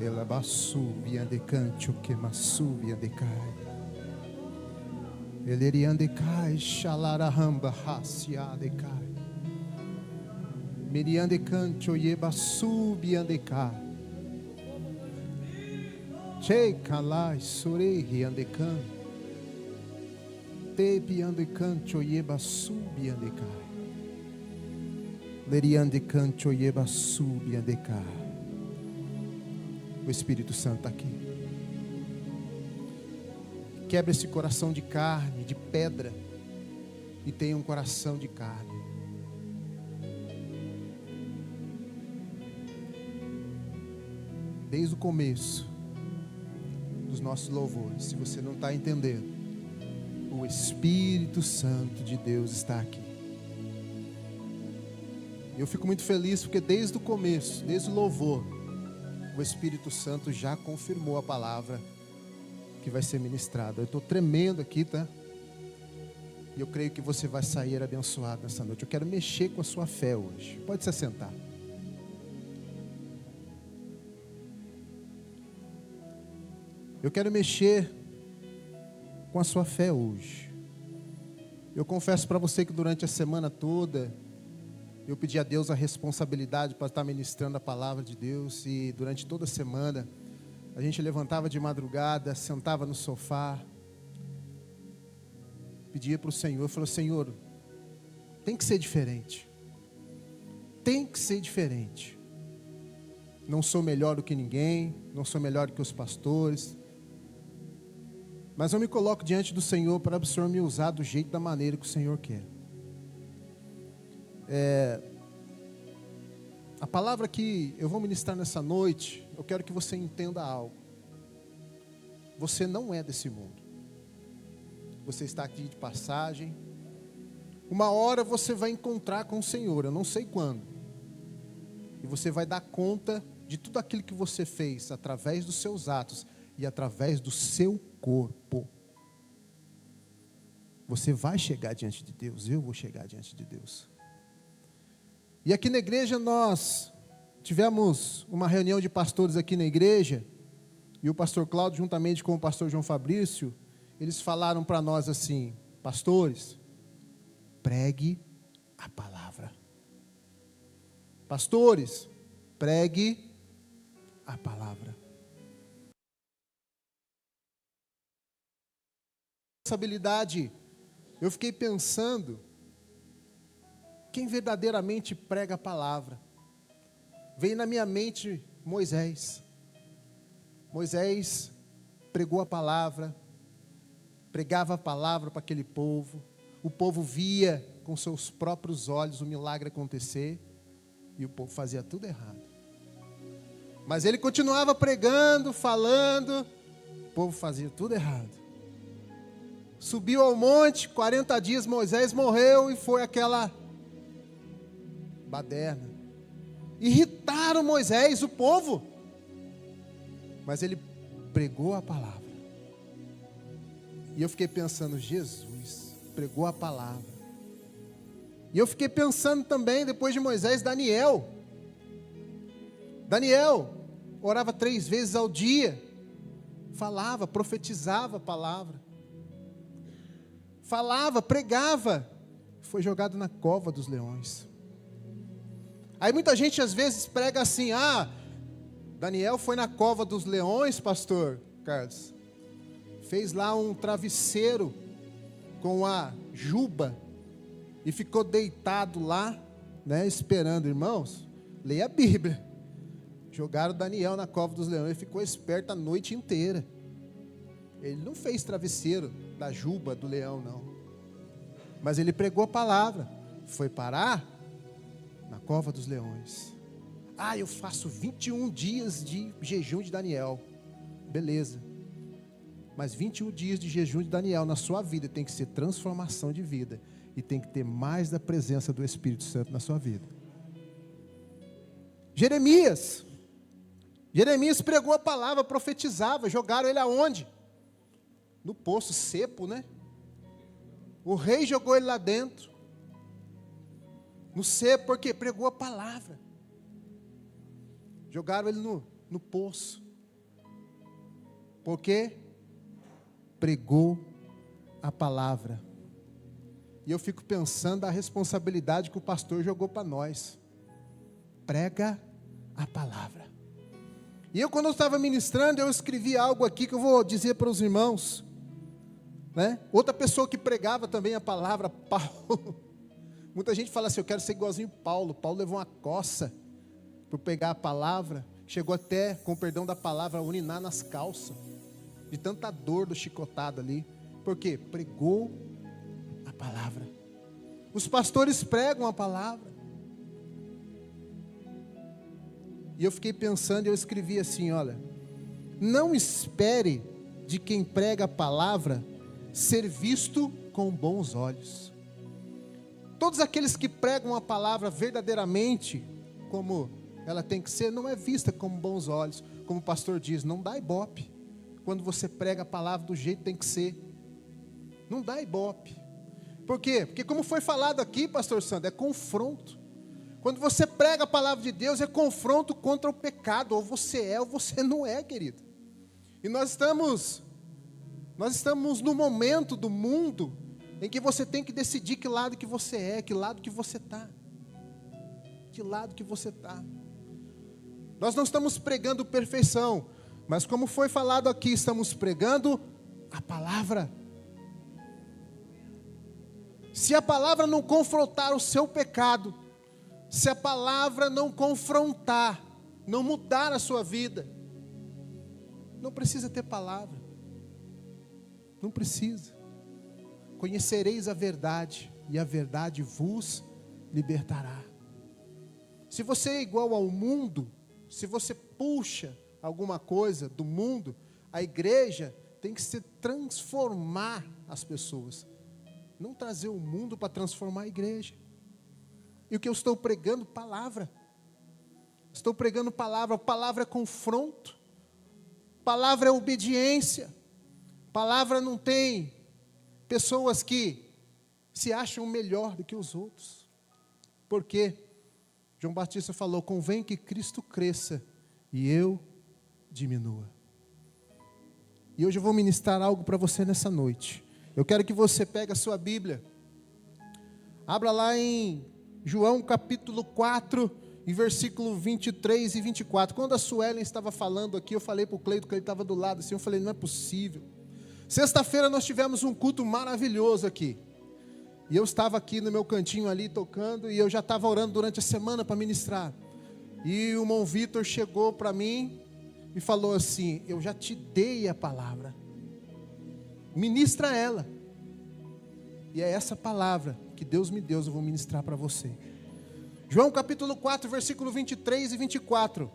Ela basu viandecante o que masu viandecai. Eleriandecai xalarahamba raciadecai. Meriandecante o yebasu viandecai. Che kalai surei riandecan. Te biandecante o yebasu viandecai. Leriandecante o yebasu viandecai. O Espírito Santo está aqui. Quebra esse coração de carne, de pedra, e tenha um coração de carne. Desde o começo dos nossos louvores, se você não está entendendo, o Espírito Santo de Deus está aqui. Eu fico muito feliz porque desde o começo, desde o louvor, o Espírito Santo já confirmou a palavra que vai ser ministrada. Eu estou tremendo aqui, tá? E eu creio que você vai sair abençoado nessa noite. Eu quero mexer com a sua fé hoje. Pode se assentar. Eu quero mexer com a sua fé hoje. Eu confesso para você que durante a semana toda eu pedi a Deus a responsabilidade para estar ministrando a palavra de Deus. E durante toda a semana a gente levantava de madrugada, sentava no sofá, pedia para o Senhor, falou: Senhor, tem que ser diferente. Tem que ser diferente. Não sou melhor do que ninguém, não sou melhor do que os pastores, mas eu me coloco diante do Senhor para o Senhor me usar do jeito, da maneira que o Senhor quer. A palavra que eu vou ministrar nessa noite, eu quero que você entenda algo. Você não é desse mundo. Você está aqui de passagem. Uma hora você vai encontrar com o Senhor, eu não sei quando. E você vai dar conta de tudo aquilo que você fez, através dos seus atos e através do seu corpo. Você vai chegar diante de Deus, eu vou chegar diante de Deus. E aqui na igreja nós tivemos uma reunião de pastores aqui na igreja, e o pastor Cláudio, juntamente com o pastor João Fabrício, eles falaram para nós assim: pastores, pregue a palavra. Pastores, pregue a palavra. Responsabilidade. Eu fiquei pensando, quem verdadeiramente prega a palavra? Veio na minha mente Moisés. Moisés pregou a palavra, pregava a palavra para aquele povo. O povo via com seus próprios olhos o milagre acontecer, e o povo fazia tudo errado. Mas ele continuava pregando, falando, o povo fazia tudo errado. Subiu ao monte, 40 dias Moisés morreu, e foi aquela baderna. Irritaram Moisés, o povo. Mas ele pregou a palavra. E eu fiquei pensando, Jesus pregou a palavra. E eu fiquei pensando também, depois de Moisés, Daniel. Daniel orava 3 vezes ao dia. Falava, profetizava a palavra. Falava, pregava. Foi jogado na cova dos leões. Aí muita gente às vezes prega assim: Daniel foi na cova dos leões, pastor Carlos. Fez lá um travesseiro com a juba e ficou deitado lá, né, esperando. Irmãos, leia a Bíblia. Jogaram Daniel na cova dos leões e ficou esperto a noite inteira. Ele não fez travesseiro da juba do leão, não. Mas ele pregou a palavra. Foi parar na cova dos leões. Eu faço 21 dias de jejum de Daniel. Beleza. Mas 21 dias de jejum de Daniel na sua vida tem que ser transformação de vida. E tem que ter mais da presença do Espírito Santo na sua vida. Jeremias pregou a palavra, profetizava. Jogaram ele aonde? No poço seco, né? O rei jogou ele lá dentro. No seco, porque pregou a palavra. Jogaram ele no poço. Porque pregou a palavra. E eu fico pensando a responsabilidade que o pastor jogou para nós. Prega a palavra. E eu, quando eu estava ministrando, eu escrevi algo aqui que eu vou dizer para os irmãos, né? Outra pessoa que pregava também a palavra, Paulo. Muita gente fala assim, eu quero ser igualzinho Paulo. Paulo levou uma coça por pegar a palavra, chegou até, com o perdão da palavra, a urinar nas calças, de tanta dor do chicotado ali. Por quê? Pregou a palavra. Os pastores pregam a palavra. E eu fiquei pensando, eu escrevi assim, olha, não espere de quem prega a palavra ser visto com bons olhos. Todos aqueles que pregam a palavra verdadeiramente, como ela tem que ser, não é vista com bons olhos. Como o pastor diz, não dá ibope. Quando você prega a palavra do jeito que tem que ser, não dá ibope. Por quê? Porque como foi falado aqui, pastor Sandro, é confronto. Quando você prega a palavra de Deus, é confronto contra o pecado. Ou você é ou você não é, querido. E nós estamos no momento do mundo em que você tem que decidir que lado que você é, que lado que você está. Que lado que você está. Nós não estamos pregando perfeição, mas como foi falado aqui, estamos pregando a palavra. Se a palavra não confrontar o seu pecado, se a palavra não confrontar, não mudar a sua vida, não precisa ter palavra. Não precisa. Conhecereis a verdade, e a verdade vos libertará. Se você é igual ao mundo, se você puxa alguma coisa do mundo, a igreja tem que se transformar as pessoas. Não trazer o mundo para transformar a igreja. E o que eu estou pregando? Palavra. Estou pregando palavra. Palavra é confronto. Palavra é obediência. Palavra não tem pessoas que se acham melhor do que os outros. Por quê? João Batista falou, convém que Cristo cresça e eu diminua. E hoje eu vou ministrar algo para você nessa noite. Eu quero que você pegue a sua Bíblia. Abra lá em João capítulo 4, em versículo 23 e 24. Quando a Suelen estava falando aqui, eu falei para o Cleito, que ele estava do lado assim, eu falei, não é possível. Sexta-feira nós tivemos um culto maravilhoso aqui. E eu estava aqui no meu cantinho ali tocando, e eu já estava orando durante a semana para ministrar. E o irmão Vitor chegou para mim e falou assim, eu já te dei a palavra. Ministra ela. E é essa palavra que Deus me deu, eu vou ministrar para você. João capítulo 4, versículo 23 e 24.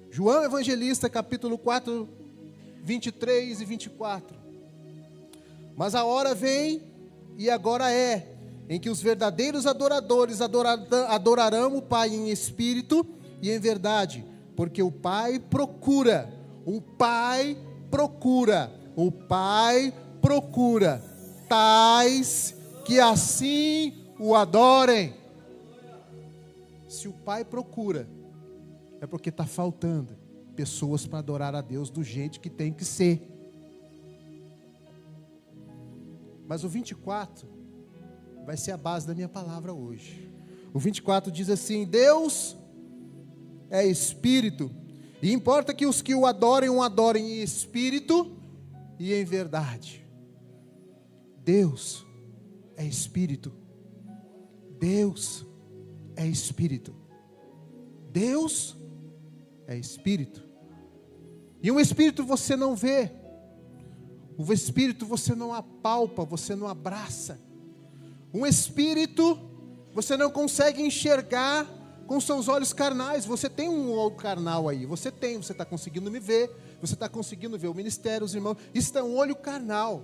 João Evangelista, capítulo 4, 23 e 24. Mas a hora vem, e agora é, em que os verdadeiros adoradores adorarão o Pai em espírito e em verdade, porque o Pai procura tais que assim o adorem. Se o Pai procura, é porque está faltando pessoas para adorar a Deus do jeito que tem que ser. Mas o 24 vai ser a base da minha palavra hoje. O 24 diz assim, Deus é espírito, e importa que os que o adorem em espírito e em verdade. Deus é espírito. Deus é espírito. Deus é espírito. E um espírito você não vê. O espírito você não apalpa, você não abraça. Um espírito você não consegue enxergar com seus olhos carnais. Você tem um olho carnal aí, você está conseguindo me ver, você está conseguindo ver o ministério, os irmãos, isso é um olho carnal.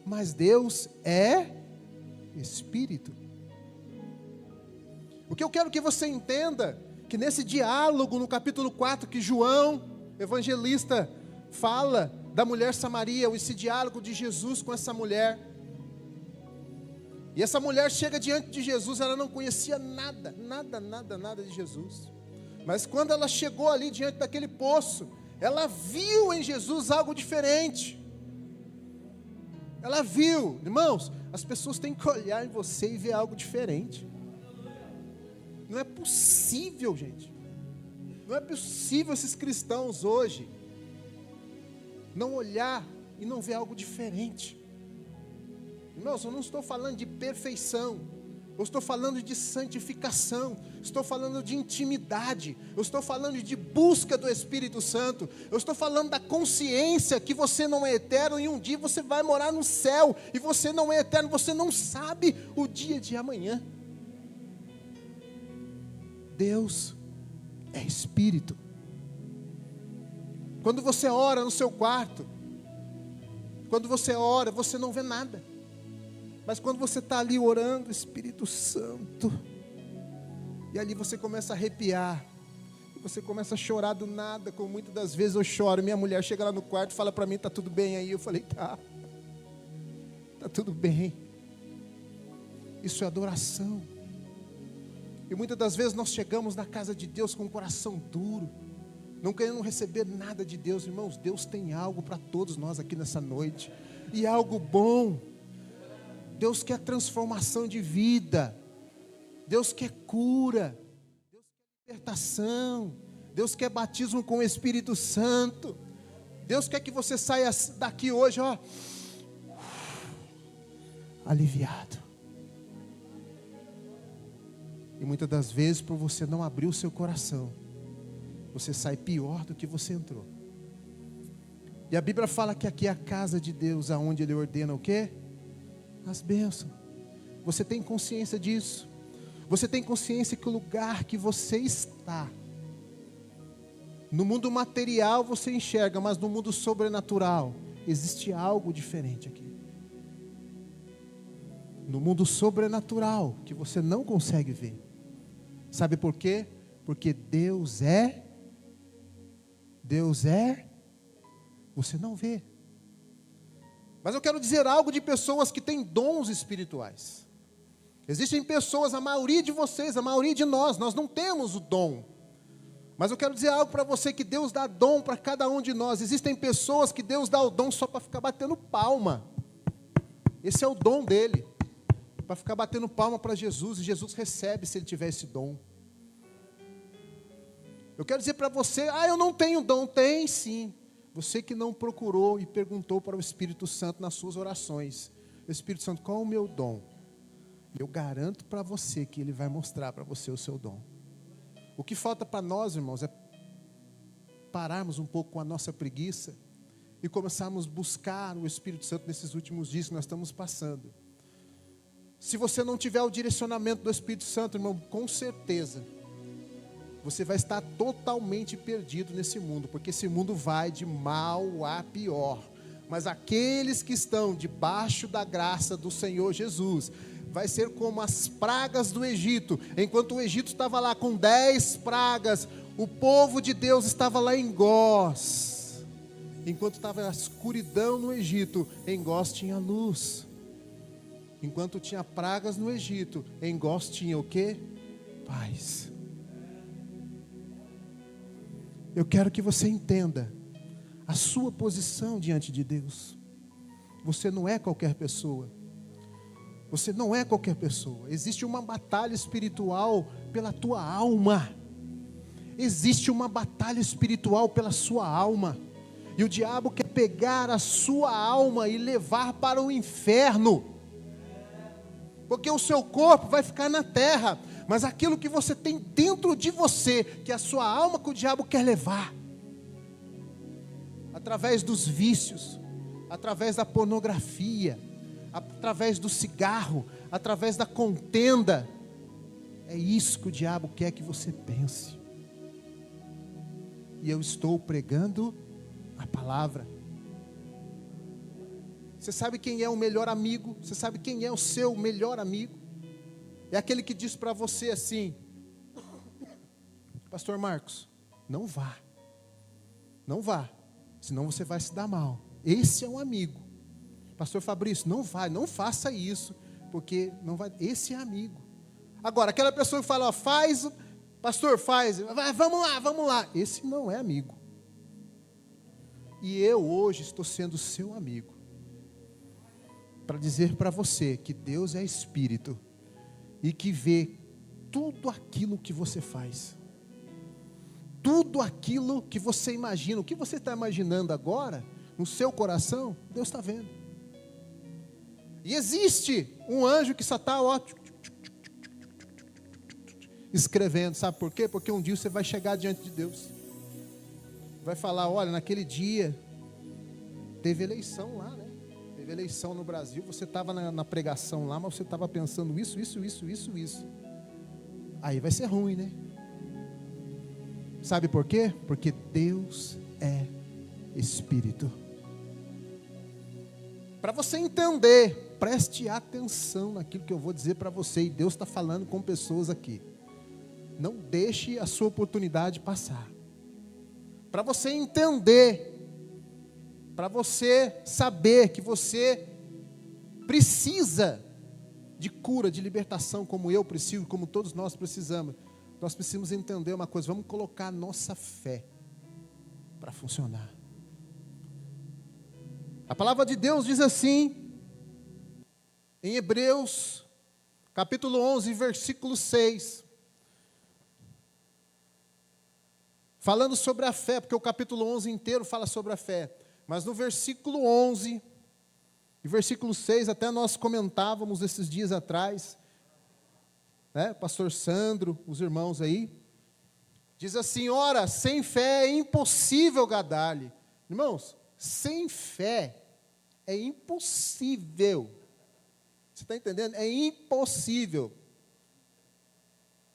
Mas Deus é espírito. O que eu quero que você entenda, que nesse diálogo no capítulo 4, que João, evangelista, fala da mulher Samaria, esse diálogo de Jesus com essa mulher. E essa mulher chega diante de Jesus, ela não conhecia nada de Jesus. Mas quando ela chegou ali diante daquele poço, Ela viu em Jesus algo diferente. Ela viu, irmãos, as pessoas têm que olhar em você e ver algo diferente. Não é possível, gente. Não é possível esses cristãos hoje não olhar e não ver algo diferente. Irmãos, eu não estou falando de perfeição, eu estou falando de santificação, estou falando de intimidade, eu estou falando de busca do Espírito Santo, eu estou falando da consciência que você não é eterno e um dia você vai morar no céu, e você não é eterno, você não sabe o dia de amanhã. Deus é Espírito. Quando você ora no seu quarto, quando você ora, você não vê nada. Mas quando você está ali orando, Espírito Santo, e ali você começa a arrepiar, e você começa a chorar do nada, como muitas das vezes eu choro. Minha mulher chega lá no quarto e fala para mim, está tudo bem aí? Eu falei, tá tudo bem. Isso é adoração. E muitas das vezes nós chegamos na casa de Deus com o coração duro, não querendo receber nada de Deus. Irmãos, Deus tem algo para todos nós aqui nessa noite, e algo bom. Deus quer transformação de vida, Deus quer cura, Deus quer libertação, Deus quer batismo com o Espírito Santo. Deus quer que você saia daqui hoje, ó, aliviado. E muitas das vezes, por você não abrir o seu coração, você sai pior do que você entrou. E a Bíblia fala que aqui é a casa de Deus, aonde Ele ordena o quê? As bênçãos. Você tem consciência disso? Você tem consciência que o lugar que você está, no mundo material você enxerga, mas no mundo sobrenatural existe algo diferente aqui. No mundo sobrenatural que você não consegue ver. Sabe por quê? Porque Deus é, você não vê. Mas eu quero dizer algo de pessoas que têm dons espirituais. Existem pessoas, a maioria de vocês, a maioria de nós não temos o dom. Mas eu quero dizer algo para você, que Deus dá dom para cada um de nós. Existem pessoas que Deus dá o dom só para ficar batendo palma. Esse é o dom dele, para ficar batendo palma para Jesus, e Jesus recebe se ele tiver esse dom. Eu quero dizer para você, eu não tenho dom. Tem sim. Você que não procurou e perguntou para o Espírito Santo nas suas orações: Espírito Santo, qual é o meu dom? Eu garanto para você que Ele vai mostrar para você o seu dom. O que falta para nós, irmãos, é pararmos um pouco com a nossa preguiça e começarmos a buscar o Espírito Santo nesses últimos dias que nós estamos passando. Se você não tiver o direcionamento do Espírito Santo, irmão, com certeza você vai estar totalmente perdido nesse mundo, porque esse mundo vai de mal a pior. Mas aqueles que estão debaixo da graça do Senhor Jesus, vai ser como as pragas do Egito. Enquanto o Egito estava lá com 10 pragas, o povo de Deus estava lá em Gós. Enquanto estava a escuridão no Egito, em Gós tinha luz. Enquanto tinha pragas no Egito, em Gós tinha o quê? Paz. Eu quero que você entenda a sua posição diante de Deus. Você não é qualquer pessoa. Você não é qualquer pessoa. Existe uma batalha espiritual pela tua alma. Existe uma batalha espiritual pela sua alma. E o diabo quer pegar a sua alma e levar para o inferno. Porque o seu corpo vai ficar na terra, mas aquilo que você tem dentro de você, que é a sua alma, que o diabo quer levar, através dos vícios, através da pornografia, através do cigarro, através da contenda, é isso que o diabo quer que você pense. E eu estou pregando a palavra. Você sabe quem é o melhor amigo? Você sabe quem é o seu melhor amigo? É aquele que diz para você assim: Pastor Marcos, não vá, senão você vai se dar mal. Esse é um amigo. Pastor Fabrício, não vai, não faça isso, porque não vai. Esse é amigo. Agora, aquela pessoa que fala, faz, pastor, faz, vai, vamos lá. Esse não é amigo. E eu hoje estou sendo seu amigo, para dizer para você que Deus é Espírito, e que vê tudo aquilo que você faz, tudo aquilo que você imagina, o que você está imaginando agora, no seu coração, Deus está vendo. E existe um anjo que só está, ó, escrevendo, sabe por quê? Porque um dia você vai chegar diante de Deus, vai falar, olha, naquele dia, teve eleição lá, né? Teve eleição no Brasil, você estava na pregação lá, mas você estava pensando isso. Aí vai ser ruim, né? Sabe por quê? Porque Deus é Espírito. Para você entender, preste atenção naquilo que eu vou dizer para você, e Deus está falando com pessoas aqui. Não deixe a sua oportunidade passar. Para você entender, para você saber que você precisa de cura, de libertação, como eu preciso, como todos nós precisamos. Nós precisamos entender uma coisa, vamos colocar a nossa fé para funcionar. A palavra de Deus diz assim, em Hebreus, capítulo 11, versículo 6, falando sobre a fé, porque o capítulo 11 inteiro fala sobre a fé, mas no versículo 11, e versículo 6, até nós comentávamos esses dias atrás, né, pastor Sandro, os irmãos aí, diz assim, ora, sem fé é impossível agradar-lhe. Irmãos, sem fé é impossível. Você está entendendo? É impossível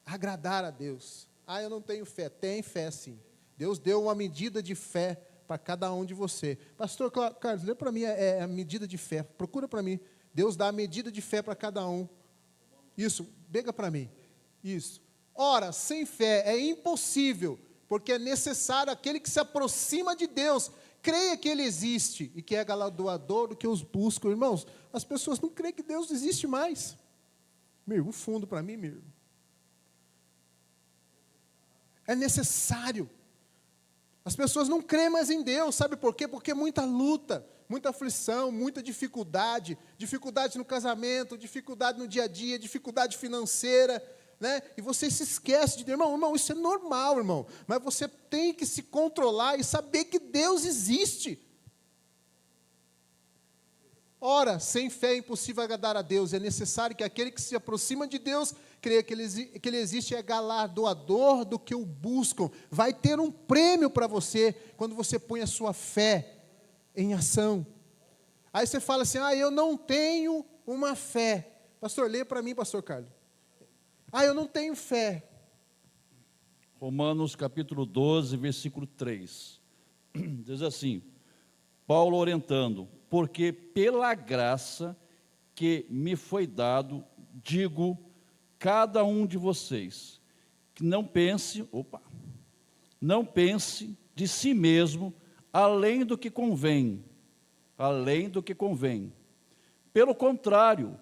agradar a Deus. Ah, eu não tenho fé. Tem fé sim. Deus deu uma medida de fé para cada um de você. Pastor Carlos, lê para mim a medida de fé. Procura para mim. Deus dá a medida de fé para cada um. Isso, pega para mim. Isso. Ora, sem fé é impossível, porque é necessário aquele que se aproxima de Deus, creia que Ele existe e que é galardoador do que os buscam. Irmãos, as pessoas não creem que Deus existe mais. Meu irmão, fundo para mim, meu irmão. É necessário. As pessoas não creem mais em Deus, sabe por quê? Porque muita luta, muita aflição, muita dificuldade, dificuldade no casamento, dificuldade no dia a dia, dificuldade financeira, né? E você se esquece de Deus. Irmão, isso é normal, irmão, mas você tem que se controlar e saber que Deus existe. Ora, sem fé é impossível agradar a Deus, é necessário que aquele que se aproxima de Deus, creia que Ele existe, é galardoador do que o buscam, vai ter um prêmio para você, quando você põe a sua fé em ação. Aí você fala assim, eu não tenho uma fé. Pastor, lê para mim, pastor Carlos. Eu não tenho fé. Romanos capítulo 12, versículo 3, diz assim, Paulo orientando, porque pela graça que me foi dado, digo, cada um de vocês, que não pense de si mesmo, além do que convém. Pelo contrário,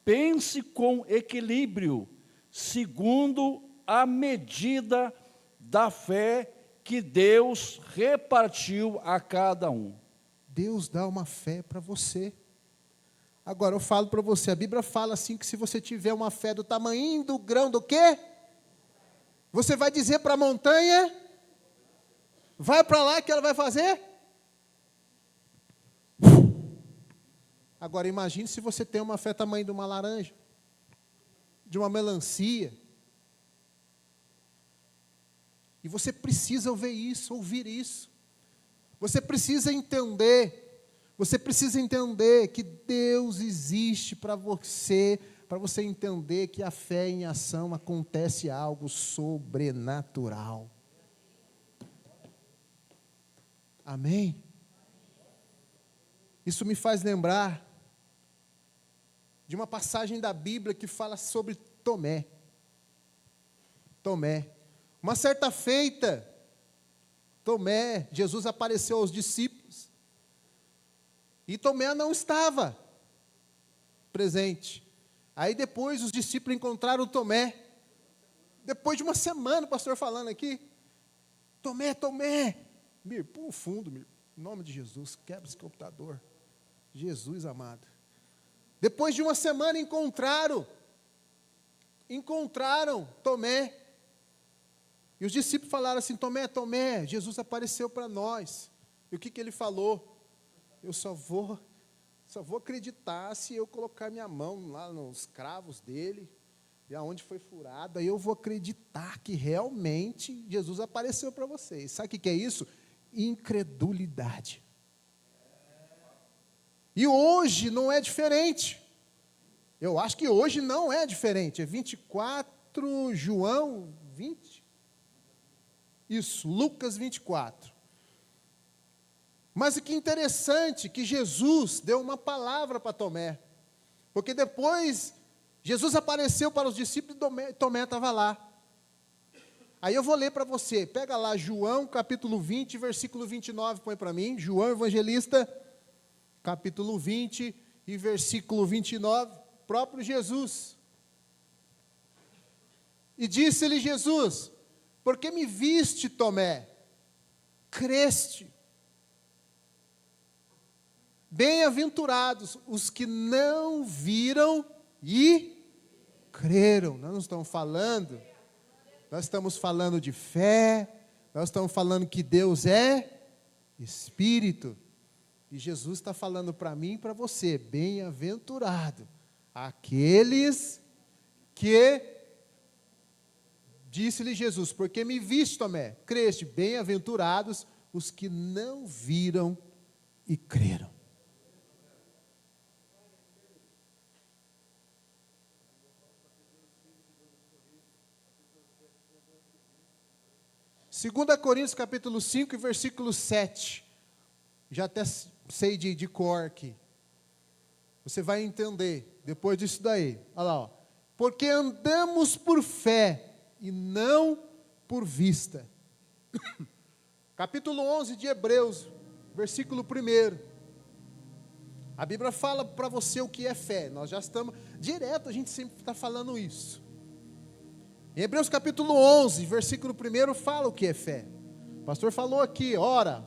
pense com equilíbrio, segundo a medida da fé que Deus repartiu a cada um. Deus dá uma fé para você. Agora eu falo para você, a Bíblia fala assim, que se você tiver uma fé do tamanho do grão do quê? Você vai dizer para a montanha, vai para lá, que ela vai fazer? Agora imagine se você tem uma fé do tamanho de uma laranja, de uma melancia. E você precisa ouvir isso. Você precisa entender que Deus existe para você entender que a fé em ação acontece algo sobrenatural. Amém? Isso me faz lembrar de uma passagem da Bíblia que fala sobre Tomé. Uma certa feita, Jesus apareceu aos discípulos, e Tomé não estava presente. Aí depois os discípulos encontraram Tomé, depois de uma semana, o pastor falando aqui, Tomé, meu, pro fundo, meu. Em nome de Jesus, quebra esse computador. Jesus amado. Depois de uma semana encontraram Tomé. E os discípulos falaram assim: Tomé, Jesus apareceu para nós. E o que ele falou? Eu só vou acreditar se eu colocar minha mão lá nos cravos dele, e aonde foi furado, aí eu vou acreditar que realmente Jesus apareceu para vocês. Sabe o que é isso? Incredulidade. E hoje não é diferente. Eu acho que hoje não é diferente. É 24, João 20? Isso, Lucas 24. Mas que interessante que Jesus deu uma palavra para Tomé. Porque depois Jesus apareceu para os discípulos e Tomé estava lá. Aí eu vou ler para você. Pega lá João capítulo 20, versículo 29, põe para mim. João Evangelista, capítulo 20 e versículo 29. Próprio Jesus. E disse-lhe Jesus: porque me viste, Tomé, creste. Bem-aventurados os que não viram e creram. Nós não estamos falando, nós estamos falando de fé, nós estamos falando que Deus é Espírito. E Jesus está falando para mim e para você: bem-aventurado aqueles que, disse-lhe Jesus, porque me viste, Tomé, creste. Bem-aventurados os que não viram e creram. Segunda Coríntios capítulo 5 e versículo 7. Já até sei de cor aqui. Você vai entender depois disso daí. Olha lá, ó. Porque andamos por fé e não por vista. Capítulo 11 de Hebreus, versículo 1. A Bíblia fala para você o que é fé. Nós já estamos, direto a gente sempre está falando isso. Em Hebreus capítulo 11, versículo 1, fala o que é fé. O pastor falou aqui: ora,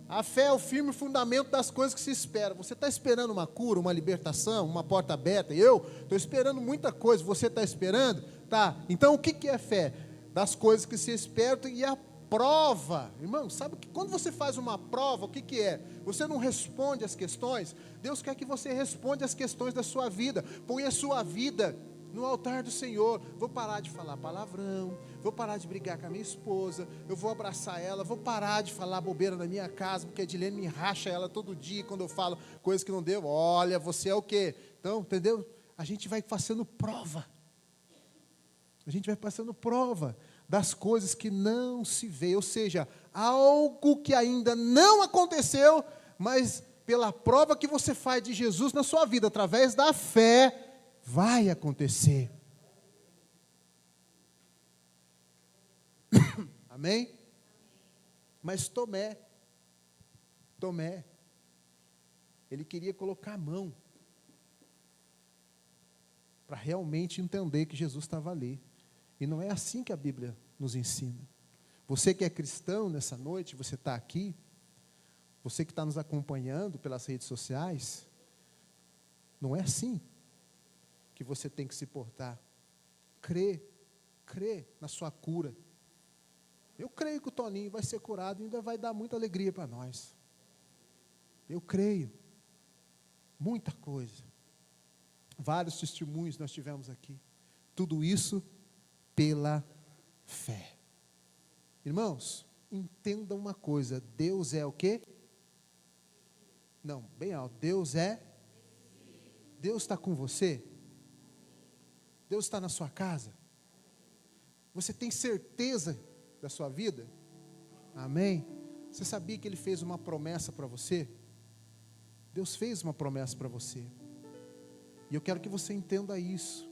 a fé é o firme fundamento das coisas que se espera. Você está esperando uma cura, uma libertação, uma porta aberta? Eu estou esperando muita coisa. Você está esperando? Tá. Então o que é fé? Das coisas que se esperam. E a prova, irmão, sabe que quando você faz uma prova, o que é? Você não responde as questões. Deus quer que você responda as questões da sua vida. Põe a sua vida no altar do Senhor. Vou parar de falar palavrão, vou parar de brigar com a minha esposa, eu vou abraçar ela, vou parar de falar bobeira na minha casa, porque a Edilene me racha ela todo dia quando eu falo coisas que não devo. Olha, você é o quê? Então, entendeu? A gente vai passando prova. A gente vai passando prova das coisas que não se vê, ou seja, algo que ainda não aconteceu, mas pela prova que você faz de Jesus na sua vida, através da fé, vai acontecer. Amém? Mas Tomé, ele queria colocar a mão para realmente entender que Jesus estava ali. E não é assim que a Bíblia nos ensina. Você que é cristão nessa noite, você está aqui, você que está nos acompanhando pelas redes sociais, não é assim que você tem que se portar. Crê na sua cura. Eu creio que o Toninho vai ser curado e ainda vai dar muita alegria para nós. Eu creio. Muita coisa. Vários testemunhos nós tivemos aqui. Tudo isso pela fé. Irmãos, entendam uma coisa. Deus é o quê? Não, bem alto. Deus está com você? Deus está na sua casa? Você tem certeza da sua vida? Amém? Você sabia que Ele fez uma promessa para você? Deus fez uma promessa para você. E eu quero que você entenda isso.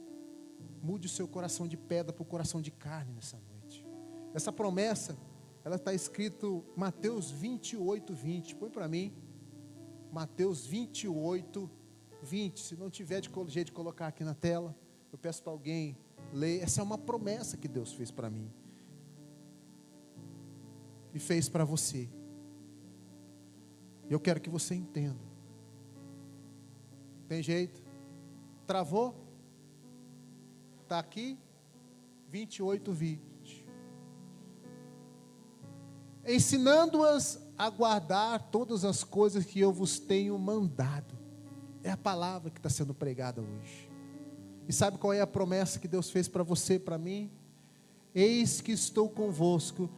Mude o seu coração de pedra para o coração de carne nessa noite. Essa promessa, ela está escrito em Mateus 28, 20. Põe para mim. Mateus 28, 20. Se não tiver jeito de colocar aqui na tela, eu peço para alguém ler. Essa é uma promessa que Deus fez para mim. E fez para você. Eu quero que você entenda. Tem jeito? Travou? Está aqui? 28:20. Ensinando-as a guardar todas as coisas que eu vos tenho mandado. É a palavra que está sendo pregada hoje. E sabe qual é a promessa que Deus fez para você e para mim? Eis que estou convosco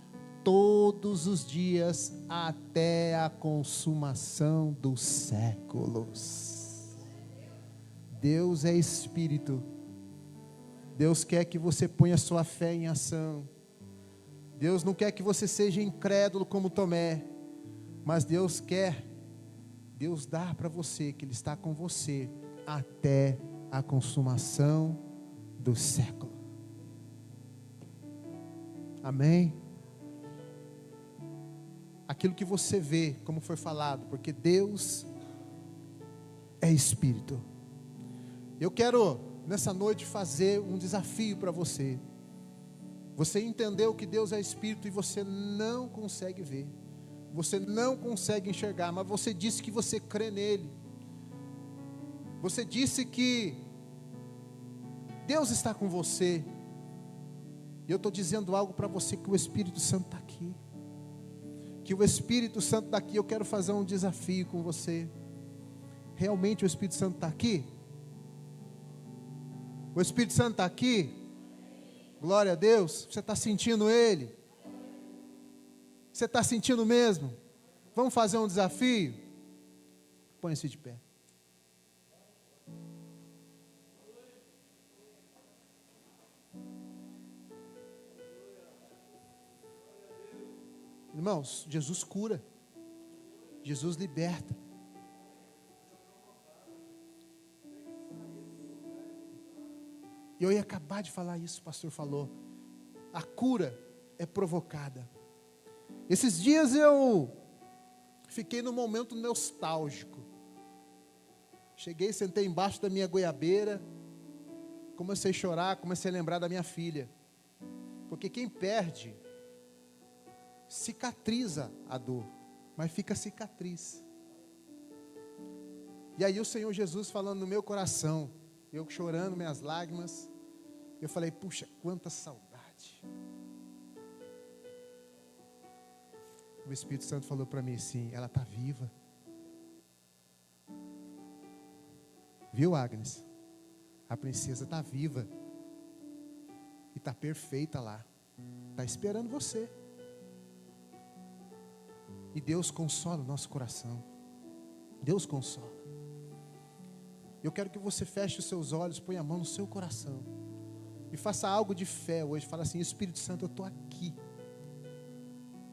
todos os dias até a consumação dos séculos. Deus é Espírito. Deus quer que você ponha sua fé em ação. Deus não quer que você seja incrédulo como Tomé, mas Deus dá para você que Ele está com você até a consumação do século. Amém? Aquilo que você vê, como foi falado, porque Deus é Espírito. Eu quero nessa noite fazer um desafio para você. Você entendeu que Deus é Espírito e você não consegue ver, você não consegue enxergar, mas você disse que você crê nele. Você disse que Deus está com você. E eu estou dizendo algo para você, que o Espírito Santo está aqui. Que o Espírito Santo está aqui. Eu quero fazer um desafio com você. Realmente o Espírito Santo está aqui? O Espírito Santo está aqui? Glória a Deus. Você está sentindo Ele? Você está sentindo mesmo? Vamos fazer um desafio? Põe-se de pé. Irmãos, Jesus cura. Jesus liberta. E eu ia acabar de falar isso, o pastor falou. A cura é provocada. Esses dias eu fiquei num momento nostálgico. Cheguei, sentei embaixo da minha goiabeira, comecei a chorar, comecei a lembrar da minha filha. Porque quem perde, cicatriza a dor, mas fica cicatriz. E aí o Senhor Jesus falando no meu coração, eu chorando minhas lágrimas, eu falei, puxa, quanta saudade. O Espírito Santo falou para mim assim, ela está viva. Viu, Agnes? A princesa está viva. E está perfeita lá. Está esperando você. E Deus consola o nosso coração. Deus consola. Eu quero que você feche os seus olhos, ponha a mão no seu coração. E faça algo de fé hoje. Fala assim, Espírito Santo, eu estou aqui.